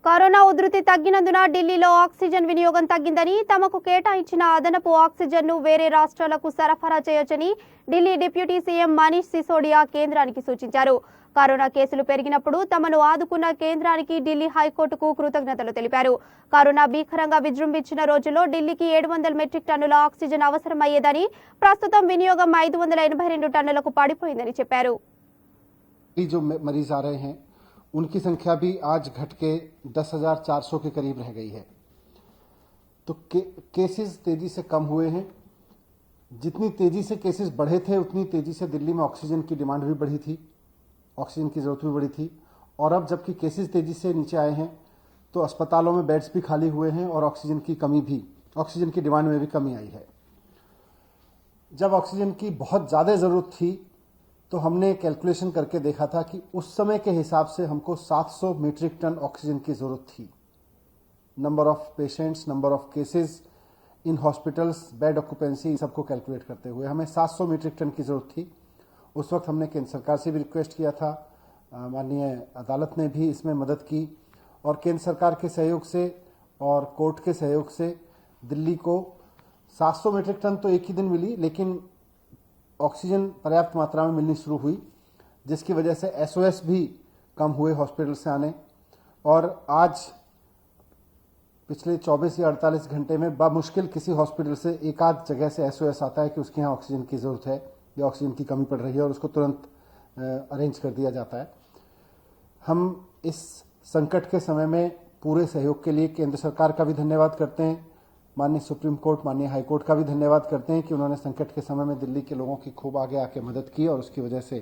Corona ఉధృతి తగ్గినందున ఢిల్లీలో oxygen వినియోగం తగ్గిందని, తమకు కేటాయించిన అదనపు ఆక్సిజన్ను వేరే రాష్ట్రాలకు సరఫరా చేయొచ్చని ఢిల్లీ డిప్యూటీ సీఎం మనీష్ సిసోడియా కేంద్రానికి సూచించారు. కరోనా కేసులు పెరిగినప్పుడు తమను ఆదుకున్న కేంద్రానికి ఢిల్లీ హైకోర్టుకు కృతజ్ఞతలు తెలిపారు. కరోనా భీకరంగా విజృంభించిన రోజుల్లో ఢిల్లీకి 700 మెట్రిక్ టన్నుల ఆక్సిజన్ అవసరమయ్యేదని, ప్రస్తుతం వినియోగం 582 టన్నులకు పడిపోయిందని చెప్పారు. उनकी संख्या भी आज घट के 10,400 के करीब रह गई है। तो केसेस तेजी से कम हुए हैं। जितनी तेजी से केसेस बढ़े थे उतनी तेजी से दिल्ली में ऑक्सीजन की डिमांड भी बढ़ी थी, ऑक्सीजन की जरूरत भी बढ़ी थी। और अब जबकि केसेस तेजी से नीचे आए हैं तो अस्पतालों में बेड्स भी खाली हुए हैं और ऑक्सीजन की डिमांड में भी कमी आई है। जब ऑक्सीजन की बहुत ज्यादा जरूरत थी तो हमने कैलकुलेशन करके देखा था कि उस समय के हिसाब से हमको 700 मीट्रिक टन ऑक्सीजन की जरूरत थी। Number of patients, number of cases in hospitals, bed occupancy, सबको कैलकुलेट करते हुए हमें 700 मीट्रिक टन की जरूरत थी। उस वक्त हमने केंद्र सरकार से भी रिक्वेस्ट किया था, माननीय अदालत ने भी इसमें मदद की और केंद्र सरकार के सहयोग से और कोर्ट के सहयोग से दिल्ली को 700 मीट्रिक टन तो एक ही दिन मिली, लेकिन ऑक्सीजन पर्याप्त मात्रा में मिलनी शुरू हुई, जिसकी वजह से एसओएस भी कम हुए हॉस्पिटल से आने। और आज पिछले 24 या 48 घंटे में बामुश्किल किसी हॉस्पिटल से एक आध जगह से एसओएस आता है कि उसके यहाँ ऑक्सीजन की जरूरत है या ऑक्सीजन की कमी पड़ रही है और उसको तुरंत अरेंज कर दिया जाता है। हम इस संकट के समय में पूरे सहयोग के लिए केंद्र सरकार का भी धन्यवाद करते हैं, माननीय सुप्रीम कोर्ट, माननीय हाई कोर्ट का भी धन्यवाद करते हैं कि उन्होंने संकट के समय में दिल्ली के लोगों की खूब आगे आके मदद की और उसकी वजह से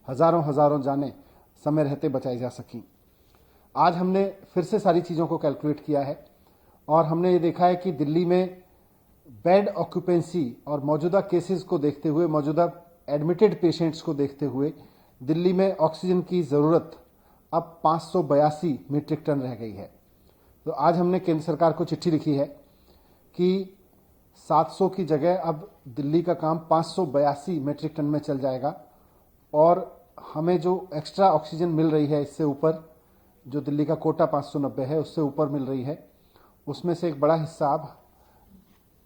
हजारों जानें समय रहते बचाई जा सकी। आज हमने फिर से सारी चीज़ों को कैलकुलेट किया है और हमने ये देखा है कि दिल्ली में बेड ऑक्यूपेंसी और मौजूदा केसेस को देखते हुए, मौजूदा एडमिटेड पेशेंट्स को देखते हुए दिल्ली में ऑक्सीजन की ज़रूरत अब 582 मीट्रिक टन रह गई है। तो आज हमने केंद्र सरकार को चिट्ठी लिखी है कि 700 की जगह अब दिल्ली का काम 582 मीट्रिक टन में चल जाएगा और हमें जो एक्स्ट्रा ऑक्सीजन मिल रही है इससे ऊपर, जो दिल्ली का कोटा 590 है उससे ऊपर मिल रही है, उसमें से एक बड़ा हिस्सा अब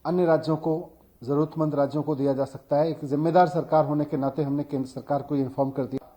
अन्य राज्यों को, जरूरतमंद राज्यों को दिया जा सकता है। एक जिम्मेदार सरकार होने के नाते हमने केंद्र सरकार को इन्फॉर्म कर दिया।